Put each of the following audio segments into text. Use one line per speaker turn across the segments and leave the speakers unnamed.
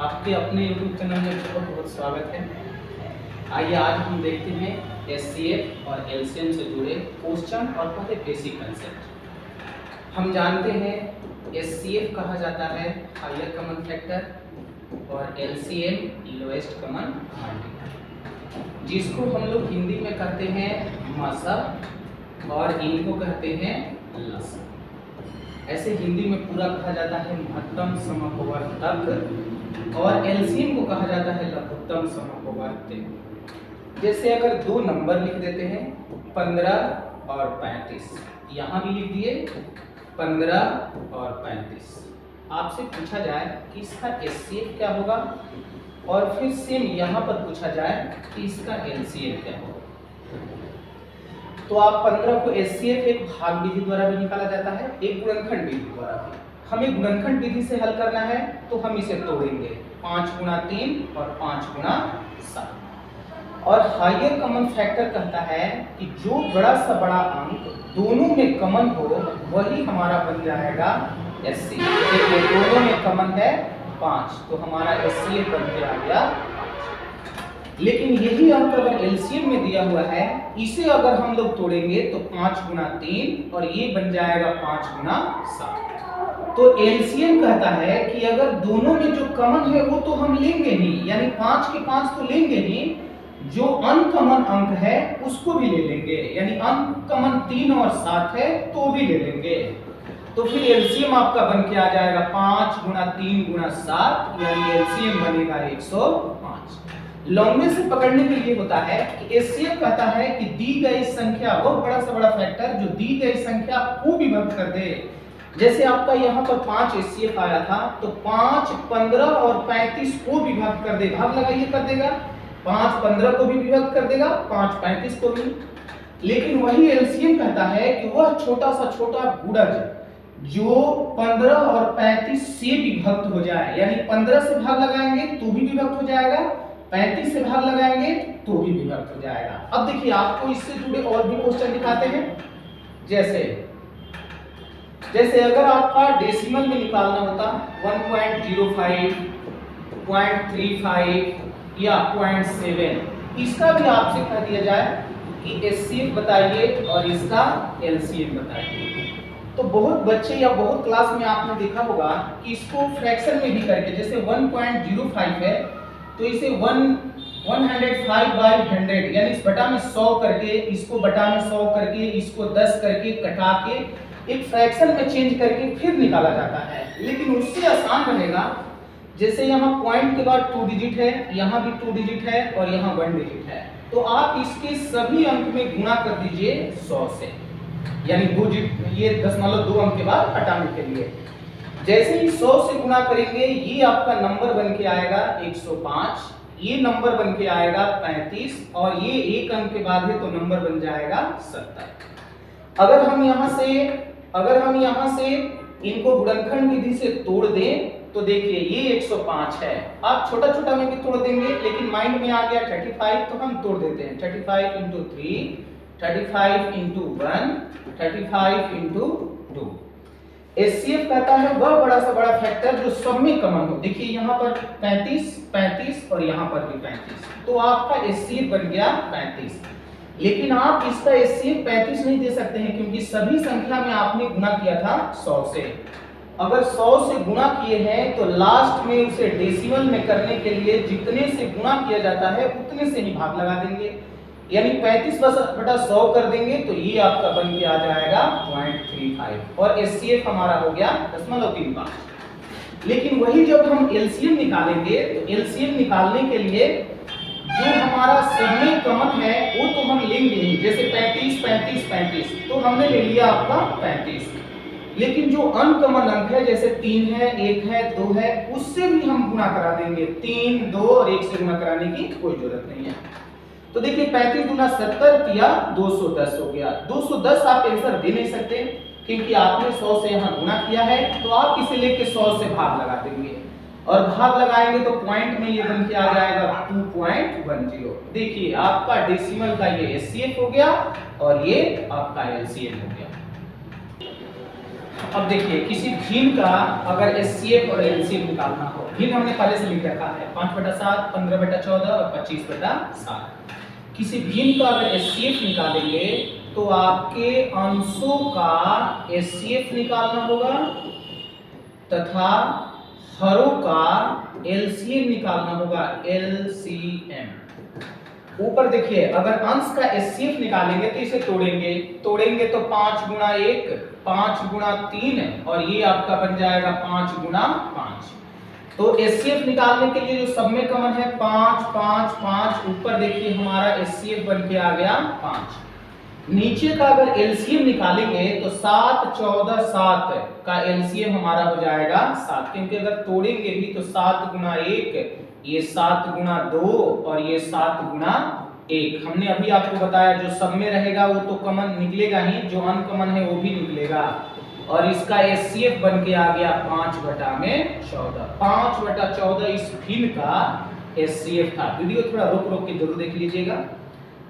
आपके अपने YouTube channel में बहुत बहुत स्वागत है। आइए आज हम देखते हैं एचसीएफ और एलसीएम से जुड़े क्वेश्चन और पहले बेसिक कंसेप्ट। हम जानते हैं एचसीएफ कहा जाता है हायर कॉमन फैक्टर और एलसीएम लोएस्ट कॉमन मल्टीपल, जिसको हम लोग हिंदी में कहते हैं मशक और इनको कहते हैं लसक। ऐसे हिंदी में पूरा कहा जाता है महत्तम समपवर्तक और एलसीएम को कहा जाता है लघुत्तम समपवर्तक। जैसे अगर दो नंबर लिख देते हैं 15 और 35, यहाँ भी लिख दिए 15 और 35, आपसे पूछा जाए कि इसका एचसीएफ क्या होगा और फिर सेम यहाँ पर पूछा जाए कि इसका एलसीएम क्या होगा, तो आप 15 को एचसीएफ एक भाग विधि द्वारा भी निकाला जाता है, एक गुणनखंड विधि द्वारा भी। हमें गुणनखंड विधि से हल करना है तो हम इसे तोड़ेंगे 5 गुणा 3 और 5 गुणा 7। और हायर कॉमन फैक्टर कहता है कि जो बड़ा सा बड़ा अंक दोनों में कॉमन हो वही हमारा बन जाएगा एचसीएफ। देखिए दोनों में कॉमन है 5, तो हमारा एचसीएफ बन के आ गया। लेकिन यही अंक अगर एलसीएम में दिया हुआ है, इसे अगर हम लोग तोड़ेंगे तो 5 गुना 3 और ये बन जाएगा 5 गुना 7। तो एलसीएम कहता है कि अगर दोनों में जो कॉमन है वो तो हम लेंगे ही, यानी 5 के 5 तो लेंगे ही, जो अनकॉमन अंक है उसको भी ले लेंगे, यानी अनकॉमन 3 और 7 है तो भी ले लेंगे। तो फिर एलसीएम आपका बन के आ जाएगा 5 गुना 3 गुना 7, यानी एलसीएम बनेगा 105। लॉन्गेस्ट से पकड़ने के लिए होता है कि एचसीएफ कहता है कि दी गई संख्या, बहुत बड़ा से बड़ा फैक्टर जो दी गई संख्या को विभक्त कर दे। जैसे आपका यहाँ पर 5 एचसीएफ आया था, तो 5 15 और 35 को विभक्त कर दे, भाग लगाइए कर देगा, 5 15 को भी विभक्त कर देगा, 5 35 को भी। लेकिन वही एलसीएम कहता है कि वह छोटा सा छोटा गुणज जो 15 और 35 से विभक्त हो जाए, यानी 15 से भाग लगाएंगे तो भी विभक्त हो जाएगा, 35 से भाग लगाएंगे तो भी विभक्त हो जाएगा। अब देखिए आपको इससे जुड़े और भी क्वेश्चन दिखाते हैं। जैसे अगर आपका डेसिमल में निकालना होता 1.05, 0.35 या 0.7, इसका भी आपसे कह दिया जाए कि एचसीएफ बताइए और इसका एलसीएम बताइए, तो बहुत बच्चे या बहुत क्लास में आपने देखा होगा कि इसको फ्रैक्शन में भी करके, जैसे 1.05 है तो इसे 105/100 यानी इस बटा में 100 करके, इसको बटा में 100 करके, इसको 10 करके कटा के एक फ्रैक्शन में चेंज करके फिर निकाला जाता है। लेकिन उससे आसान रहेगा, जैसे यहाँ पॉइंट के बाद 2 डिजिट है, यहाँ भी 2 डिजिट है और यहाँ 1 डिजिट है, तो आप इसके सभी अंक में गुणा कर दीजिए 100 से, यानी 2 डिजिट, ये 2 अंक के बाद हटाने के लिए जैसे ही 100 से गुणा करेंगे ये आपका नंबर बन के आएगा 105, ये नंबर बन के आएगा 35 और ये एक अंक के बाद है तो नंबर बन जाएगा 70। अगर हम यहाँ से इनको गुणनखंड विधि से तोड़ दें तो देखिए ये 105 है, आप छोटा छोटा में भी तोड़ देंगे, लेकिन माइंड में आ गया 35 तो हम तोड़ देते हैं 35 × 3, 35 × 1, 35 × 2। एचसीएफ कहता है वह बड़ा सा बड़ा फैक्टर जो सब में कॉमन हो। देखिए यहाँ पर 35 35 और यहाँ पर भी 35, तो आपका एचसीएफ बन गया 35। लेकिन आप इसका एचसीएफ 35 नहीं दे सकते हैं क्योंकि सभी संख्या में आपने गुणा किया था 100 से। अगर 100 से गुणा किए हैं तो लास्ट में उसे डेसिमल में करने के लिए जितने से गुणा किया जाता है उतने से ही भाग लगा देंगे, यानी 35/100 कर देंगे तो ये आपका बन के आ जाएगा 0.35 और एचसीएफ हमारा हो गया 0.35। लेकिन वही जब हम एलसीएम निकालेंगे तो एलसीएम निकालने के लिए जो हमारा सब में कॉमन है वो तो हम लेंगे ही, जैसे 35 35 35 तो हमने ले लिया आपका 35। लेकिन जो अनकॉमन अंक है जैसे 3 है, 1 है, 2 है, उससे भी हम गुणा करा देंगे, 3 2 और 1 से गुणा कराने की कोई जरूरत नहीं है। तो देखिए 35 गुना 70 या 210 हो गया। 210 आप आंसर दे नहीं सकते क्योंकि आपने 100 से यहाँ गुणा किया है, तो आप इसे लेके 100 से भाग लगा देंगे और भाग लगाएंगे तो पॉइंट में ये बन के आ जाएगा 2.10। देखिए आपका डेसिमल का ये एचसीएफ हो गया और ये आपका एलसीएम हो गया। अब देखिए किसी भिन्न का अगर एचसीएफ और एलसीएम निकालना हो, भिन्न हमने पहले से लिख रखा है 5/7, 15/14 और 25/7। किसी भिन्न का अगर एचसीएफ निकालेंगे तो आपके अंशों का एचसीएफ निकालना होगा तथा हरों का एलसीएम निकालना होगा, एलसीएम। ऊपर देखिए अगर अंश का एचसीएफ निकालेंगे तो इसे तोड़ेंगे तो 5 गुणा 1, 5 गुणा 3 और ये आपका बन जाएगा 5 गुणा 5। तो एचसीएफ निकालने के लिए जो सब में कॉमन है 5 5 5, ऊपर देखिए हमारा एचसीएफ बन के आ गया 5। नीचे का अगर एलसीएम निकालेंगे तो 7 14 7 का एलसीएम हमारा हो जाएगा 7, क्योंकि अगर तोड़ेंगे भी तो 7 गुणा 1, ये 7 गुणा 2 और ये 7 गुणा 1। हमने अभी आपको बताया जो सब में रहेगा वो तो कॉमन निकलेगा ही, जो अनकॉमन है वो भी निकलेगा। और इसका एचसीएफ बन के आ गया 5/14। 5/14 इस भिन्न का एचसीएफ था। वीडियो थोड़ा रोक के जरूर देख लीजिएगा।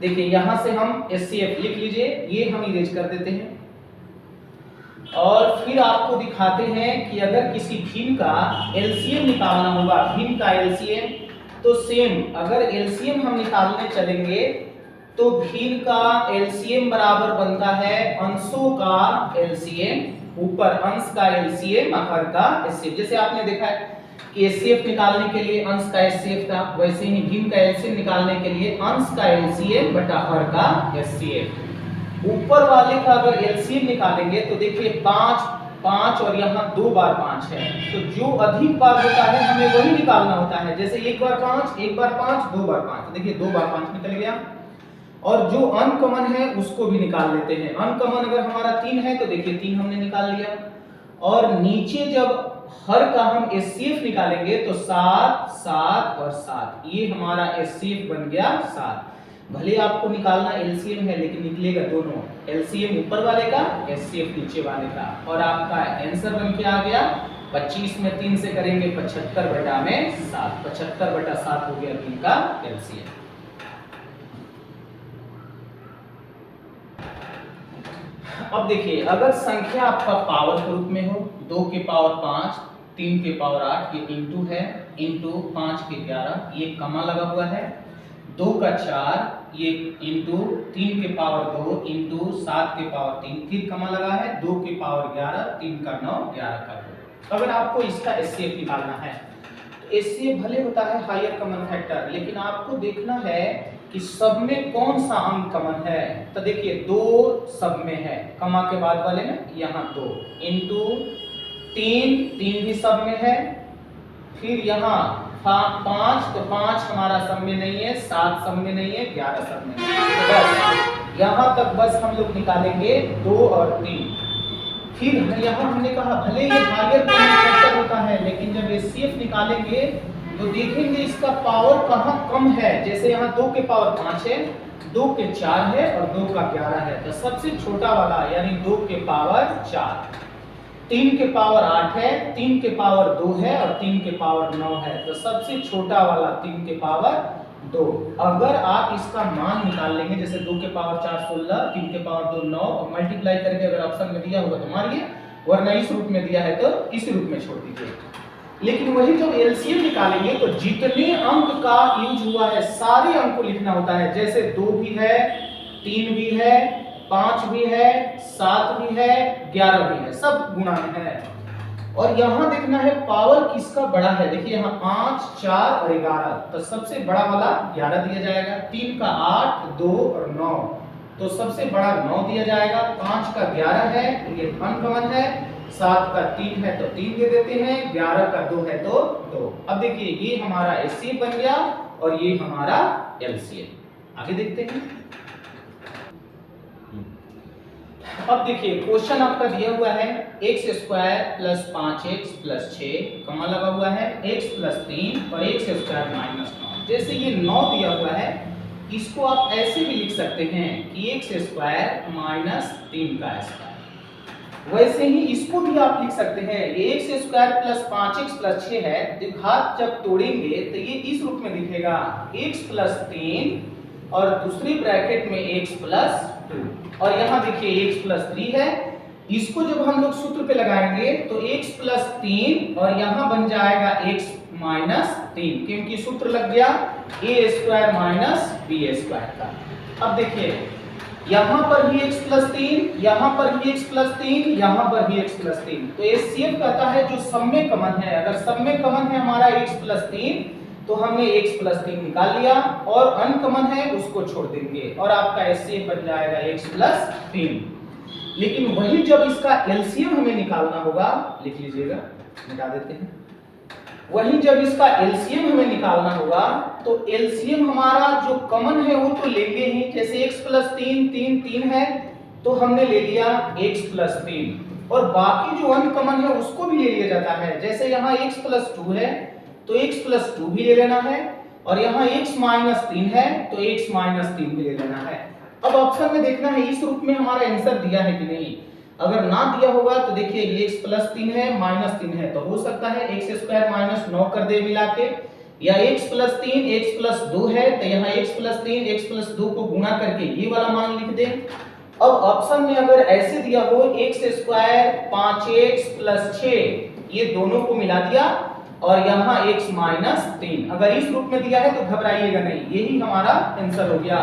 देखिए यहां से हम एचसीएफ लिख लीजिए, ये हम इरेज कर देते हैं और फिर आपको दिखाते हैं कि अगर किसी भिन्न का एलसीएम निकालना होगा, भिन्न का एलसीएम, तो सेम अगर एलसीएम हम निकालने चलेंगे तो भिन्न का एलसीएम बराबर बनता है अंशों का एलसीएम, ऊपर अंश का एलसीएम हर का एचसीएफ। जैसे आपने देखा है कि एचसीएफ निकालने के लिए अंश का एचसीएफ था, वैसे ही भिन्न का एलसीएम निकालने के लिए अंश का एलसीएम बटा हर का एचसीएफ। ऊपर वाले का अगर एलसीएम निकालेंगे तो देखिए 5 5 और यहाँ 2 बार 5 है, तो जो अधिक बार होता है हमें वही निकालना होता है। जैसे एक बार 5, 2 बार 5, तो देखिए 2 बार 5 निकल गया। और जो अनकॉमन है उसको भी निकाल लेते हैं। अनकॉमन अगर हमारा 3 है तो देखिए 3 हमने निकाल लिया। और नीचे जब हर का हम एचसीएफ निकालेंगे तो 7 7 और 7, ये हमारा एचसीएफ बन गया 7। भले आपको निकालना एलसीएम है लेकिन निकलेगा दोनों, एलसीएम ऊपर वाले का, एचसीएफ नीचे वाले का। और आपका आंसर बन के आ गया 25 में 3 से करेंगे 75/7, 75/7 हो गया भिन्न का एलसीएम। अब देखिए अगर संख्या आपका पावर के रूप में हो, 2 के पावर 5, 3 के पावर 8, ये इंटू है, इंटू 5 के 11, ये कमा लगा हुआ है, 2 का 4, ये इंटू 3 के पावर 2, इंटू 7 के पावर 3, फिर कमा लगा है, 2 के पावर 11, 3 का 9, 11 का 2। अगर आपको इसका एचसीएफ निकालना है तो एचसीएफ भले होता है हायर कॉमन फैक्टर, लेकिन आपको देखना है कि सब में कौन सा अंक कॉमन है। तो देखिए 2 सब में है, कमा के बाद वाले में यहाँ 2, इंटू 3 भी सब में है, फिर यहाँ 5 तो 5 हमारा सब में नहीं है, 7 सब में नहीं है, 11 सब में नहीं है। तो बस यहाँ तक बस हम लोग निकालेंगे 2 और 3। फिर यहाँ हमने कहा भले ये हायर कॉमन फैक्टर होता है, लेकिन जब एचसीएफ निकालेंगे तो देखेंगे इसका पावर कहाँ कम है। जैसे यहाँ 2 के पावर 5 है, 2 के 4 है और 2 का 11 है, तो सबसे छोटा वाला यानी 2 के पावर 4। 3 के पावर 8 है, 3 के पावर 2 है और 3 के पावर 9 है, तो सबसे छोटा वाला 3 के पावर 2। अगर आप इसका मान निकाल लेंगे, जैसे 2 के पावर 4 16, 3 के पावर 2 9, और मल्टीप्लाई करके अगर ऑप्शन में दिया होगा तो मारिए, वरना इस रूप में दिया है तो इस रूप में छोड़ दीजिए। लेकिन वही जब एलसीएम निकालेंगे तो जितने अंक का यूज हुआ है सारे अंक को लिखना होता है। जैसे 2 भी है, 3 भी है, 5 भी है, 7 भी है, 11 भी है, सब गुणा में है। और यहाँ देखना है पावर किसका बड़ा है। देखिए यहाँ 5 4 और 11, तो सबसे बड़ा वाला 11 दिया जाएगा। 3 का 8 2 और 9, तो सबसे बड़ा 9 दिया जाएगा। 5 का 11 है, ये अनकॉमन है। 7 का 3 है तो 3 दे देते हैं, 11 का 2 है तो 2। अब देखिए ये हमारा एचसीएफ बन गया और ये हमारा एलसीएम। आगे देखते हैं। अब देखिए क्वेश्चन आपका दिया हुआ है x² + 5x + 6, कमा लगा हुआ है, x + 3 और x² - 9। जैसे ये 9 दिया हुआ है, इसको आप ऐसे भी लिख सकते हैं कि x² - 3 का स्क्वायर। वैसे ही इसको भी आप लिख सकते हैं, ये x² + 5x + 6 है, घात जब तोड़ेंगे तो ये इस रूप में दिखेगा, x + 3 और दूसरी ब्रैकेट में x + 2। और यहाँ देखिए x + 3 है, इसको जब हम लोग सूत्र पे लगाएंगे तो x प्लस 3 और यहाँ बन जाएगा x माइनस 3, क्योंकि सूत्र लग गया a square minus b square का। अब देखिए यहाँ पर भी x प्लस 3, यहाँ पर भी x प्लस 3, यहाँ पर भी x प्लस 3। तो HCF कहता है जो सब में कॉमन है, अगर सब में कॉमन है हमारा x प्लस 3 तो हमने x प्लस 3 निकाल लिया, और अनकॉमन है उसको छोड़ देंगे और आपका HCF बन जाएगा x प्लस 3। लेकिन वही जब इसका LCM हमें निकालना होगा, लिख लीजिएगा, मिटा देते हैं, वही जब इसका LCM हमें निकालना होगा तो LCM हमारा जो कॉमन है वो तो लेंगे ही। जैसे x प्लस 3 3 है तो हमने ले लिया x प्लस 3, और बाकी जो अनकॉमन है उसको भी ले लिया जाता है। जैसे यहाँ x प्लस 2 है तो x प्लस 2 भी ले लेना है, और यहाँ x माइनस 3 है तो x माइनस 3 भी ले लेना है। अब ऑप्शन में देखना है इस रूप में हमारा आंसर दिया है कि नहीं। अगर ना दिया होगा तो देखिए ये x प्लस 3 है माइनस 3 है, तो हो सकता है x स्क्वायर माइनस 9 कर दे मिला के, या x प्लस 3 x प्लस 2 है तो यहाँ x प्लस 3 x प्लस 2 को गुणा करके ये वाला मान लिख दे। अब ऑप्शन में अगर ऐसे दिया हो x स्क्वायर 5x प्लस 6, ये दोनों को मिला दिया, और यहाँ x माइनस 3, अगर इस रूप में दिया है तो घबराइएगा नहीं, यही हमारा आंसर हो गया।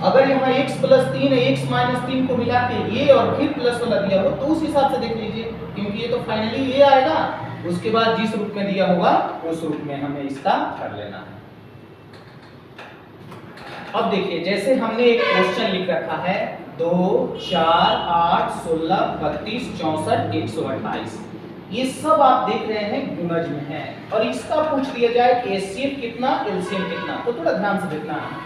अगर यहाँ x प्लस 3 x माइनस 3 को मिला के ये और फिर प्लस वाला दिया हो तो उस हिसाब से देख लीजिए, क्योंकि ये तो फाइनली ये आएगा, उसके बाद जिस रूप में दिया होगा उस रूप में हमें इसका कर लेना है। अब देखिए जैसे हमने एक क्वेश्चन लिख रखा है 2 4 8 16 32 64 128, ये सब आप देख रहे हैं गुणज में है, और इसका पूछ दिया जाए कि HCF कितना LCM कितना, तो थोड़ा ध्यान से देखना है।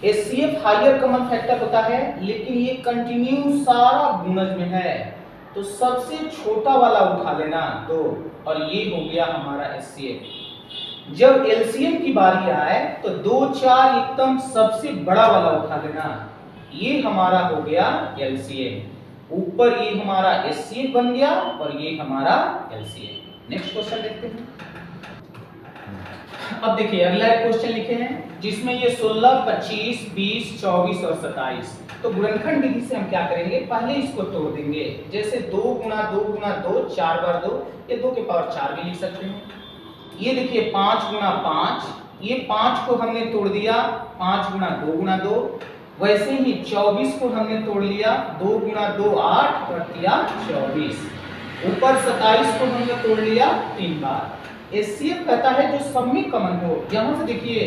HCF हायर कॉमन फैक्टर होता है, लेकिन ये कंटिन्यू सारा गुणज में है, तो सबसे छोटा वाला उठा लेना 2, और ये हो गया हमारा HCF। जब LCM की बारी आए तो 2 4 एकदम सबसे बड़ा वाला उठा लेना, ये हमारा हो गया LCM। ऊपर ये हमारा HCF बन गया और ये हमारा LCM। नेक्स्ट क्वेश्चन देखते हैं। अब देखिए अगला एक क्वेश्चन लिखे हैं जिसमें ये 16 25 20 24 और 27, तो गुणनखंड विधि से हम क्या करेंगे, पहले इसको तोड़ देंगे। जैसे 2 गुणा 2 गुणा 2 4 बार 2, ये 2 के पावर 4 भी लिख सकते हैं। ये देखिए 5 गुणा 5, ये 5 को हमने तोड़ दिया 5 गुणा 2 गुणा 2। वैसे ही 24 को हमने तोड़ लिया 2 गुणा 2 8 और 24। ऊपर 27 को हमने तोड़ लिया 3 बार। HCF कहता है जो सब में कॉमन हो। यहाँ से देखिए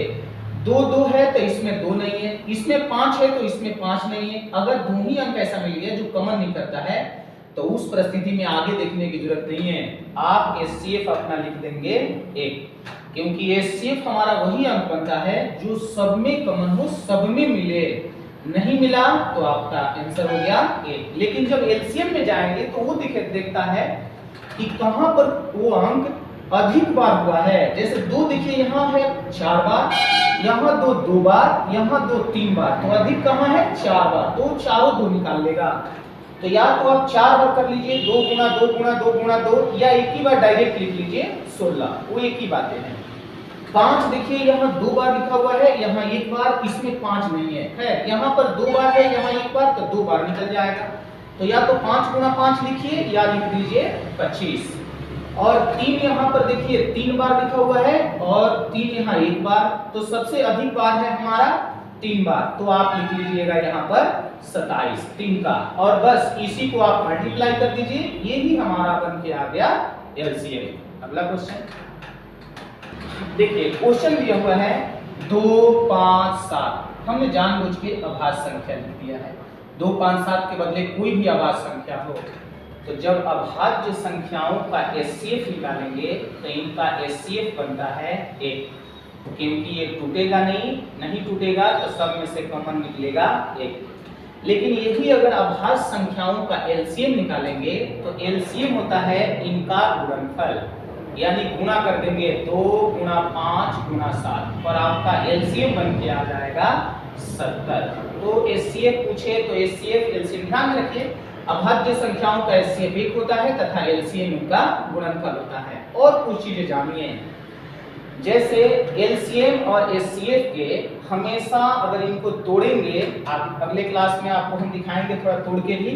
2 2 है तो इसमें 2 नहीं है, इसमें 5 है तो इसमें 5 नहीं है। अगर दोनों ही अंक ऐसा मिल गया जो कॉमन नहीं करता है तो उस परिस्थिति में आगे देखने की जरूरत नहीं है, आप HCF अपना लिख देंगे 1, क्योंकि HCF हमारा वही अंक बनता है जो सब में कॉमन हो, सब में मिले। नहीं मिला तो आपका आंसर हो गया 1। लेकिन जब LCM में जाएंगे तो वो देखता है कि कहां पर वो अंक अधिक बार हुआ है। जैसे 2 देखिए यहाँ है 4 बार, यहाँ 2 2 बार, यहाँ 2 3 बार, तो अधिक कहाँ है 4 बार, तो चारों 2 निकाल लेगा। तो या तो आप 4 बार कर लीजिए 2 गुणा 2 गुणा 2 गुणा 2, या एक ही बार डायरेक्ट लिख लीजिए 16, वो एक ही बातें हैं। 5 देखिए यहाँ 2 बार लिखा हुआ है, यहाँ 1 बार, इसमें 5 नहीं है, खैर यहाँ पर 2 बार है, यहाँ 1 बार, तो 2 बार निकल जाएगा। तो या तो 5 गुणा 5 लिखिए या लिख दीजिए 25। और 3 यहाँ पर देखिए 3 बार लिखा हुआ है और 3 यहाँ 1 बार, तो सबसे अधिक बार है हमारा 3 बार, तो आप लिख लीजिएगा यहाँ पर 27 3 का, और बस इसी को आप मल्टीप्लाई कर दीजिए, ये ही हमारा बन के आ गया LCM। अगला क्वेश्चन देखिए, क्वेश्चन दिया हुआ है 2 5 7, हमने जानबूझ के अभाज्य संख्या लिख दिया है। 2 5 7 के बदले कोई भी अभाज्य संख्या हो, तो जब अभाज्य संख्याओं का HCF निकालेंगे तो इनका HCF बनता है 1, क्योंकि ये टूटेगा नहीं टूटेगा तो सब में से कॉमन निकलेगा 1। लेकिन यही अगर अभाज्य संख्याओं का LCM निकालेंगे तो LCM होता है इनका गुणनफल, यानी गुणा कर देंगे 2 गुणा 5 गुणा 7, और आपका LCM बन के आ जाएगा 70। तो HCF पूछे तो HCF LCM ध्यान में रखिए, अभाज्य संख्याओं का HCF 1 होता है तथा LCM उनका गुणनफल होता है। और कुछ चीजें जानिए, जैसे LCM और HCF के हमेशा अगर इनको तोड़ेंगे, अगले क्लास में आपको हम दिखाएंगे थोड़ा तोड़ के भी,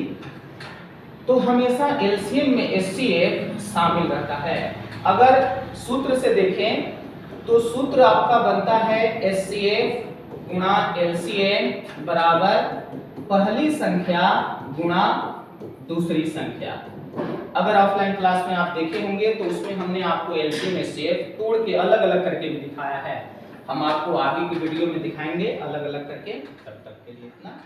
तो हमेशा एलसीएम में HCF शामिल रहता है। अगर सूत्र से देखें तो सूत्र आपका बनता है HCF गुणा LCM बराबर पहली संख्या गुणा दूसरी संख्या। अगर ऑफलाइन क्लास में आप देखे होंगे तो उसमें हमने आपको LCM HCF तोड़ के अलग अलग करके भी दिखाया है। हम आपको आगे की वीडियो में दिखाएंगे अलग अलग करके। तब तक के लिए इतना।